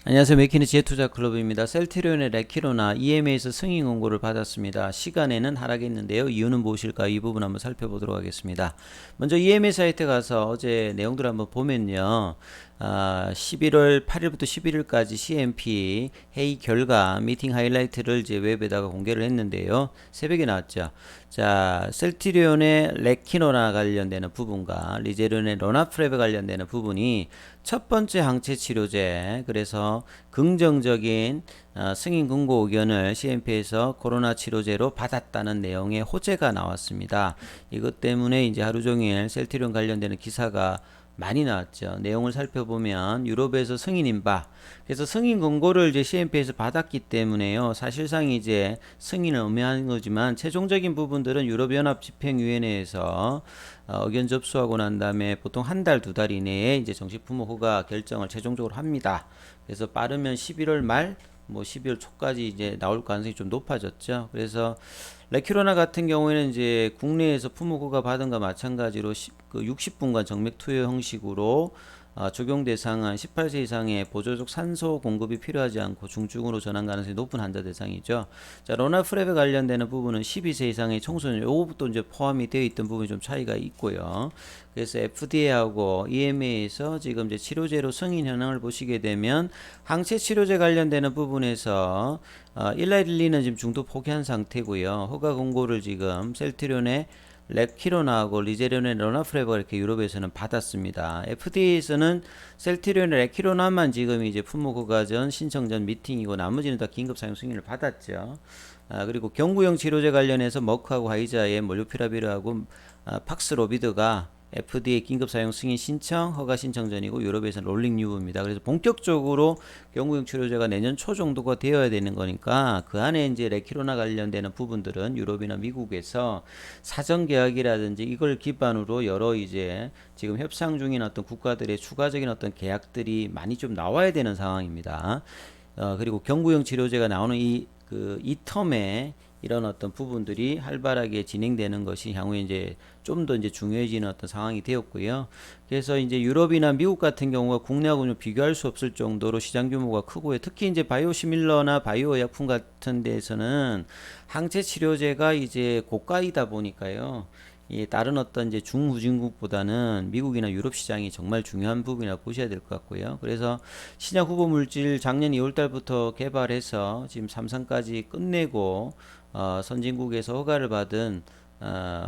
안녕하세요. 맥키니 지혜투자클럽입니다. 셀트리온의 레키로나 EMA에서 승인 공고를 받았습니다. 시간에는 하락했는데요. 이유는 무엇일까? 이 부분 한번 살펴보도록 하겠습니다. 먼저 EMA 사이트 가서 어제 내용들을 한번 보면요. 11월 8일부터 11일까지 CMP 회의 결과 미팅 하이라이트를 이제 웹에다가 공개를 했는데요. 새벽에 나왔죠. 자, 셀트리온의 레키노나 관련되는 부분과 리제론의 로나프랩에 관련되는 부분이 첫 번째 항체 치료제, 그래서 긍정적인 승인 권고 의견을 CMP에서 코로나 치료제로 받았다는 내용의 호재가 나왔습니다. 이것 때문에 이제 하루 종일 셀트리온 관련되는 기사가 많이 나왔죠. 내용을 살펴보면 유럽에서 승인인 바, 그래서 승인 권고를 이제 CMP에서 받았기 때문에요. 사실상 이제 승인을 의미하는 거지만 최종적인 부분들은 유럽연합 집행위원회에서 의견 접수하고 난 다음에 보통 한 달, 두 달 이내에 이제 정식 품목 허가 결정을 최종적으로 합니다. 그래서 빠르면 11월 말, 뭐 12월 초까지 이제 나올 가능성이 좀 높아졌죠. 그래서 레큐로나 같은 경우에는 이제 국내에서 품목허가 받은 거 마찬가지로 60분간 정맥 투여 형식으로 적용 대상은 18세 이상의 보조적 산소 공급이 필요하지 않고 중증으로 전환 가능성이 높은 환자 대상이죠. 자, 로나프랩에 관련되는 부분은 12세 이상의 청소년, 요것도 이제 포함이 되어 있던 부분이 좀 차이가 있고요. 그래서 FDA하고 EMA에서 지금 이제 치료제로 승인 현황을 보시게 되면 항체 치료제 관련되는 부분에서 112는 지금 중도 포기한 상태고요. 허가 공고를 지금 셀트리온의 레키로나하고 리제론의 로나프레버 이렇게 유럽에서는 받았습니다. FDA에서는 셀트리온의 레키로나만 지금 이제 품목 허가 전 신청 전 미팅이고 나머지는 다 긴급 사용 승인을 받았죠. 그리고 경구용 치료제 관련해서 머크하고 화이자의 몰루피라비르하고 팍스로비드가 FDA 긴급 사용 승인 신청, 허가 신청 전이고 유럽에서는 롤링 뉴브입니다. 그래서 본격적으로 경구용 치료제가 내년 초 정도가 되어야 되는 거니까 그 안에 이제 레키로나 관련되는 부분들은 유럽이나 미국에서 사전 계약이라든지 이걸 기반으로 여러 이제 지금 협상 중인 어떤 국가들의 추가적인 어떤 계약들이 많이 좀 나와야 되는 상황입니다. 그리고 경구용 치료제가 나오는 이 텀에 이런 어떤 부분들이 활발하게 진행되는 것이 향후에 이제 좀 더 이제 중요해지는 어떤 상황이 되었고요. 그래서 이제 유럽이나 미국 같은 경우가 국내하고 좀 비교할 수 없을 정도로 시장 규모가 크고요. 특히 이제 바이오시밀러나 바이오 의약품 같은 데에서는 항체 치료제가 이제 고가이다 보니까요. 이 다른 어떤 이제 중후진국보다는 미국이나 유럽 시장이 정말 중요한 부분이라고 보셔야 될 것 같고요. 그래서 신약 후보 물질 작년 2월 달부터 개발해서 지금 3상까지 끝내고 선진국에서 허가를 받은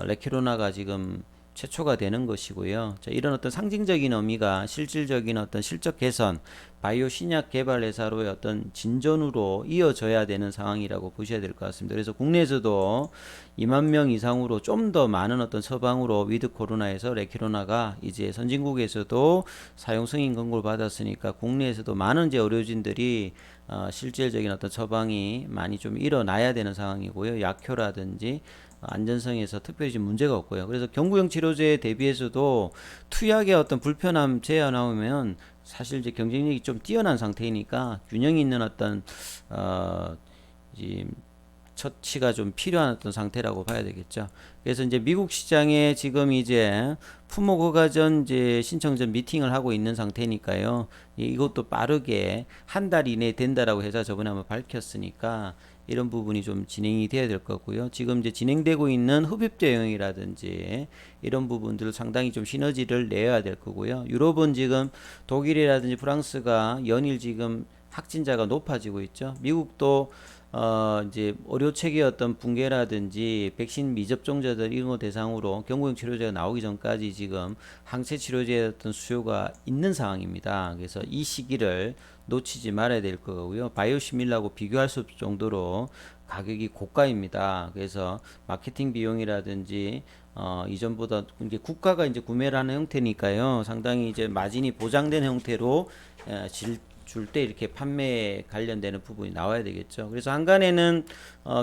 레키로나가 지금 최초가 되는 것이고요. 자, 이런 어떤 상징적인 의미가 실질적인 어떤 실적 개선, 바이오 신약 개발 회사로의 어떤 진전으로 이어져야 되는 상황이라고 보셔야 될 것 같습니다. 그래서 국내에서도 2만 명 이상으로 좀 더 많은 어떤 처방으로 위드 코로나에서 레키로나가 이제 선진국에서도 사용 승인 권고를 받았으니까 국내에서도 많은 이제 의료진들이 실질적인 어떤 처방이 많이 좀 일어나야 되는 상황이고요. 약효라든지 안전성에서 특별히 지금 문제가 없고요. 그래서 경구용 치료제에 대비해서도 투약의 어떤 불편함 제어 나오면 사실 이제 경쟁력이 좀 뛰어난 상태이니까 균형 있는 어떤 지금 처치가 좀 필요한 어떤 상태라고 봐야 되겠죠. 그래서 이제 미국 시장에 지금 이제 품목 허가 전 이제 신청 전 미팅을 하고 있는 상태니까요. 이것도 빠르게 한 달 이내에 된다라고 해서 저번에 한번 밝혔으니까 이런 부분이 좀 진행이 돼야 될 거고요. 지금 이제 진행되고 있는 흡입 대응이라든지 이런 부분들을 상당히 좀 시너지를 내야 될 거고요. 유럽은 지금 독일이라든지 프랑스가 연일 지금 확진자가 높아지고 있죠. 미국도 이제 의료 체계 어떤 붕괴라든지 백신 미접종자들 이런 거 대상으로 경구용 치료제가 나오기 전까지 지금 항체 치료제의 어떤 수요가 있는 상황입니다. 그래서 이 시기를 놓치지 말아야 될 거고요. 바이오시밀라고 비교할 수 없을 정도로 가격이 고가입니다. 그래서 마케팅 비용이라든지 이전보다 이제 국가가 이제 구매를 하는 형태니까요. 상당히 이제 마진이 보장된 형태로 줄 때 이렇게 판매 관련되는 부분이 나와야 되겠죠. 그래서 한간에는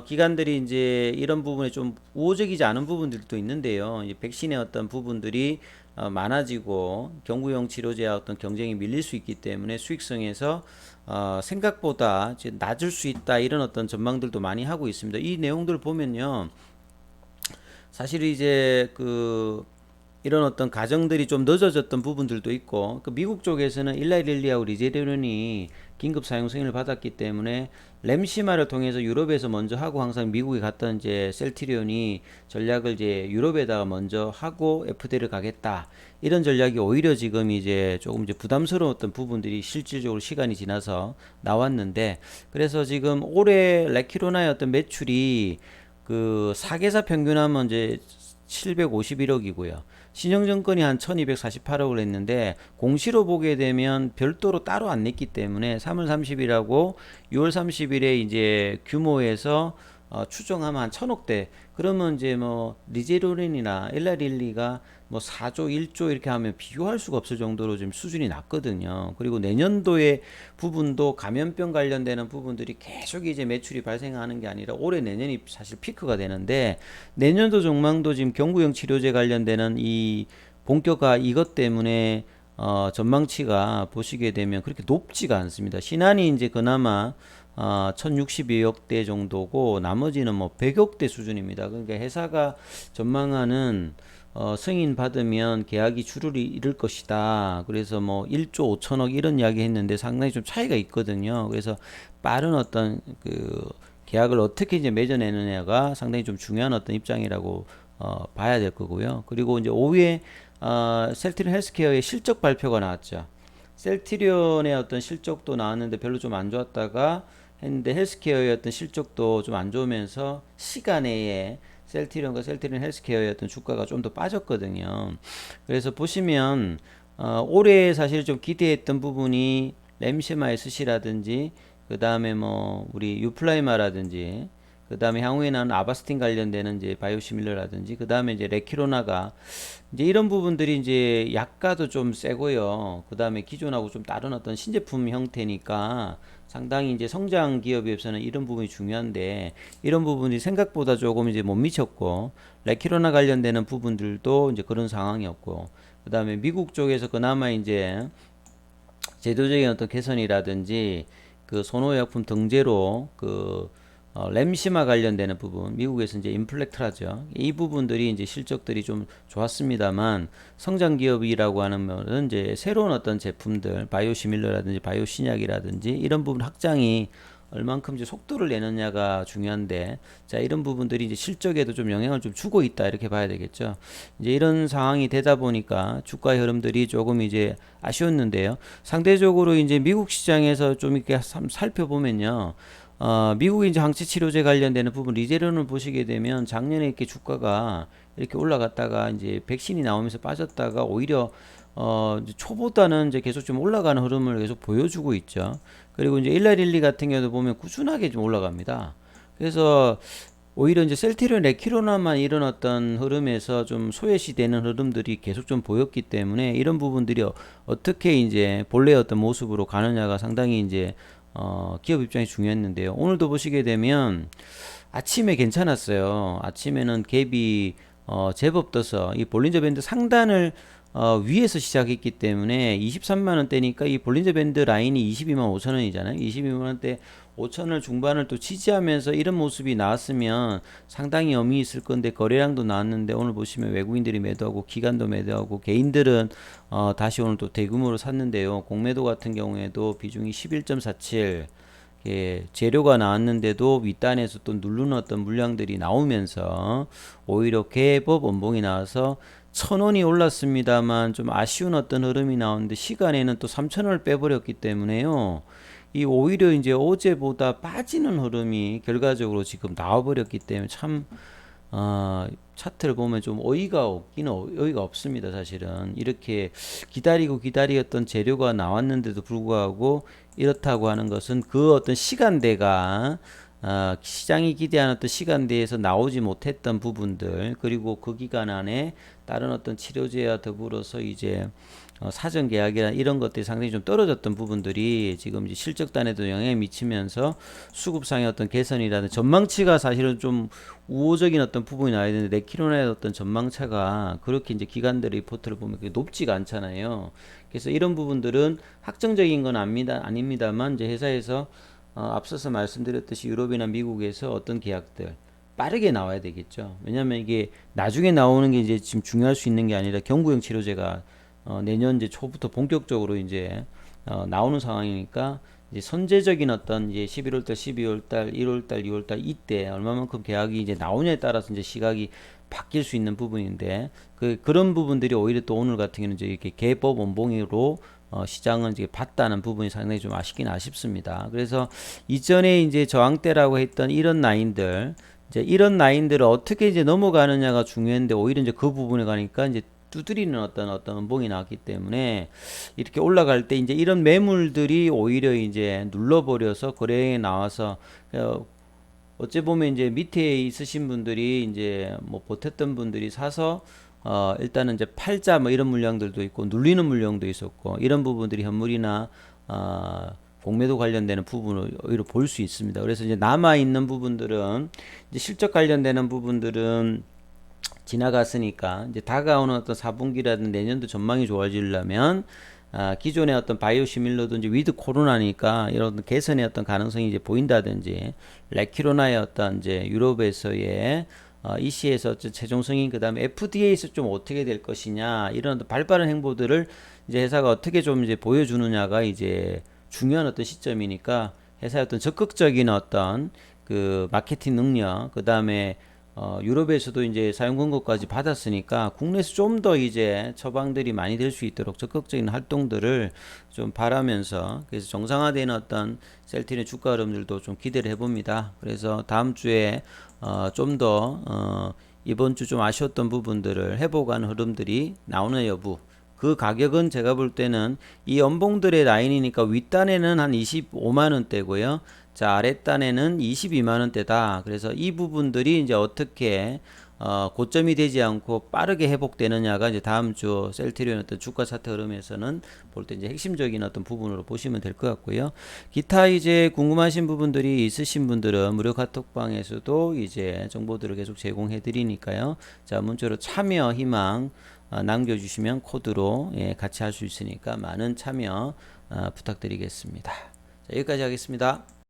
기관들이 이제 이런 부분에 좀 우호적이지 않은 부분들도 있는데요. 이제 백신의 어떤 부분들이 많아지고 경구용 치료제와 어떤 경쟁이 밀릴 수 있기 때문에 수익성에서 생각보다 이제 낮을 수 있다 이런 어떤 전망들도 많이 하고 있습니다. 이 내용들을 보면요. 사실 이제 이런 어떤 과정들이 좀 늦어졌던 부분들도 있고, 그 미국 쪽에서는 일라이릴리하고 리제리온이 긴급 사용 승인을 받았기 때문에 램시마를 통해서 유럽에서 먼저 하고, 항상 미국에 갔던 이제 셀트리온이 전략을 이제 유럽에다가 먼저 하고 FDA를 가겠다, 이런 전략이 오히려 지금 이제 조금 이제 부담스러웠던 부분들이 실질적으로 시간이 지나서 나왔는데, 그래서 지금 올해 레키로나의 어떤 매출이 그 4개사 평균하면 이제 751억이고요. 신영증권이 한 1248억을 했는데, 공시로 보게 되면 별도로 따로 안 냈기 때문에 3월 30일하고 6월 30일에 이제 규모에서 추정하면 한 1000억대. 그러면 이제 뭐 리제로린이나 엘라릴리가 뭐 4조, 1조 이렇게 하면 비교할 수가 없을 정도로 지금 수준이 낮거든요. 그리고 내년도의 부분도 감염병 관련되는 부분들이 계속 이제 매출이 발생하는 게 아니라 올해 내년이 사실 피크가 되는데, 내년도 전망도 지금 경구용 치료제 관련되는 이 본격화, 이것 때문에 전망치가 보시게 되면 그렇게 높지가 않습니다. 신한이 이제 그나마 1062억대 정도고, 나머지는 뭐 100억대 수준입니다. 그러니까 회사가 전망하는 승인 받으면 계약이 줄을 이룰 것이다. 그래서 뭐 1조 5천억 이런 이야기 했는데 상당히 좀 차이가 있거든요. 그래서 빠른 어떤 그 계약을 어떻게 이제 맺어내느냐가 상당히 좀 중요한 어떤 입장이라고 봐야 될 거고요. 그리고 이제 5위에 셀트리온 헬스케어의 실적 발표가 나왔죠. 셀트리온의 어떤 실적도 나왔는데 별로 좀 안 좋았다가 했는데, 헬스케어의 어떤 실적도 좀 안 좋으면서 시간에 셀트리온과 셀트리온 헬스케어의 어떤 주가가 좀 더 빠졌거든요. 그래서 보시면 올해 사실 좀 기대했던 부분이 램시마 SC라든지, 그 다음에 뭐 우리 유플라이마라든지, 그 다음에 향후에 나오는 아바스틴 관련되는 이제 바이오시밀러라든지, 그 다음에 이제 레키로나가 이제 이런 부분들이 이제 약가도 좀 세고요. 그 다음에 기존하고 좀 다른 어떤 신제품 형태니까 상당히 이제 성장 기업에서는 이런 부분이 중요한데, 이런 부분이 생각보다 조금 이제 못 미쳤고, 레키로나 관련되는 부분들도 이제 그런 상황이었고, 그 다음에 미국 쪽에서 그나마 이제 제도적인 어떤 개선이라든지 그 선호약품 등재로 그 램시마 관련되는 부분, 미국에서 이제 인플렉트라죠. 이 부분들이 이제 실적들이 좀 좋았습니다만, 성장 기업이라고 하는 것은 이제 새로운 어떤 제품들, 바이오시밀러라든지 바이오신약이라든지 이런 부분 확장이 얼만큼 이제 속도를 내느냐가 중요한데, 자, 이런 부분들이 이제 실적에도 좀 영향을 좀 주고 있다, 이렇게 봐야 되겠죠. 이제 이런 상황이 되다 보니까 주가 흐름들이 조금 이제 아쉬웠는데요. 상대적으로 이제 미국 시장에서 좀 이렇게 살펴보면요. 미국의 이제 항체 치료제 관련되는 부분 리제론을 보시게 되면 작년에 이렇게 주가가 이렇게 올라갔다가 이제 백신이 나오면서 빠졌다가 오히려 이제 초보다는 이제 계속 좀 올라가는 흐름을 계속 보여주고 있죠. 그리고 이제 일라릴리 같은 경우도 보면 꾸준하게 좀 올라갑니다. 그래서 오히려 이제 셀트리온 레키로나만 이런 어떤 흐름에서 좀 소외시 되는 흐름들이 계속 좀 보였기 때문에, 이런 부분들이 어떻게 이제 본래의 어떤 모습으로 가느냐가 상당히 이제 기업 입장이 중요했는데요. 오늘도 보시게 되면 아침에 괜찮았어요. 아침에는 갭이 제법 떠서 이 볼린저 밴드 상단을 위에서 시작했기 때문에 23만 원대니까 이 볼린저 밴드 라인이 22만 5천 원이잖아요. 22만 원대 5천 원 중반을 또 지지하면서 이런 모습이 나왔으면 상당히 의미 있을 건데, 거래량도 나왔는데 오늘 보시면 외국인들이 매도하고 기관도 매도하고 개인들은 다시 오늘 또 대규모로 샀는데요. 공매도 같은 경우에도 비중이 11.47, 예, 재료가 나왔는데도 윗단에서 또 누르는 어떤 물량들이 나오면서 오히려 개법 원봉이 나와서 1000원이 올랐습니다만 좀 아쉬운 어떤 흐름이 나오는데, 시간에는 또 3000원을 빼버렸기 때문에요. 이 오히려 이제 어제보다 빠지는 흐름이 결과적으로 지금 나와버렸기 때문에 참 차트를 보면 좀 어이가 없기는 어이가 없습니다. 사실은 이렇게 기다리고 기다렸던 재료가 나왔는데도 불구하고 이렇다고 하는 것은 그 어떤 시간대가 시장이 기대하는 어떤 시간대에서 나오지 못했던 부분들, 그리고 그 기간 안에 다른 어떤 치료제와 더불어서 이제 사전 계약이나 이런 것들이 상당히 좀 떨어졌던 부분들이 지금 이제 실적단에도 영향을 미치면서 수급상의 어떤 개선이라든 전망치가 사실은 좀 우호적인 어떤 부분이 나와야 되는데, 레키로나의 어떤 전망차가 그렇게 이제 기관들의 리포트를 보면 그게 높지가 않잖아요. 그래서 이런 부분들은 확정적인 건 아닙니다만, 이제 회사에서 앞서서 말씀드렸듯이 유럽이나 미국에서 어떤 계약들, 빠르게 나와야 되겠죠. 왜냐하면 이게 나중에 나오는 게 이제 지금 중요할 수 있는 게 아니라 경구형 치료제가 내년 이제 초부터 본격적으로 이제 나오는 상황이니까 이제 선제적인 어떤 이제 11월 달, 12월 달, 1월 달, 2월 달 이때 얼마만큼 계약이 이제 나오냐에 따라서 이제 시각이 바뀔 수 있는 부분인데 그런 부분들이 오히려 또 오늘 같은 경우는 이제 이렇게 개법 원봉으로 시장은 이제 봤다는 부분이 상당히 좀 아쉽긴 아쉽습니다. 그래서 이전에 이제 저항대라고 했던 이런 라인들 이제 이런 라인들을 어떻게 이제 넘어가느냐가 중요한데 오히려 이제 그 부분에 가니까 이제 두드리는 어떤 음봉이 나왔기 때문에 이렇게 올라갈 때 이제 이런 매물들이 오히려 이제 눌러버려서 거래에 나와서 어찌 보면 이제 밑에 있으신 분들이 이제 뭐 보탰던 분들이 사서 일단은 이제 팔자 뭐 이런 물량들도 있고 눌리는 물량도 있었고 이런 부분들이 현물이나 공매도 관련되는 부분을 오히려 볼 수 있습니다. 그래서 이제 남아 있는 부분들은 이제 실적 관련되는 부분들은 지나갔으니까 이제 다가오는 어떤 4분기라든 내년도 전망이 좋아지려면 기존의 어떤 바이오 시밀러든지 위드 코로나니까 이런 개선의 어떤 가능성이 이제 보인다든지 레키로나의 어떤 이제 유럽에서의 EC에서 최종 승인 그다음에 FDA에서 좀 어떻게 될 것이냐 이런 발빠른 행보들을 이제 회사가 어떻게 좀 이제 보여주느냐가 이제 중요한 어떤 시점이니까 회사의 어떤 적극적인 어떤 그 마케팅 능력 그다음에 유럽에서도 이제 사용 권고까지 받았으니까 국내에서 좀 더 이제 처방들이 많이 될 수 있도록 적극적인 활동들을 좀 바라면서 그래서 정상화되는 어떤 셀틴의 주가 흐름들도 좀 기대를 해봅니다. 그래서 다음 주에 좀 더 이번 주 좀 아쉬웠던 부분들을 회복하는 흐름들이 나오는 여부 그 가격은 제가 볼 때는 이 연봉들의 라인이니까 윗단에는 한 25만 원대고요. 자, 아랫단에는 22만 원대다. 그래서 이 부분들이 이제 어떻게 고점이 되지 않고 빠르게 회복되느냐가 이제 다음 주 셀트리온 어떤 주가 차트 흐름에서는 볼 때 이제 핵심적인 어떤 부분으로 보시면 될 것 같고요. 기타 이제 궁금하신 부분들이 있으신 분들은 무료 카톡방에서도 이제 정보들을 계속 제공해 드리니까요. 자, 문자로 참여 희망 남겨주시면 코드로 같이 할 수 있으니까 많은 참여 부탁드리겠습니다. 자, 여기까지 하겠습니다.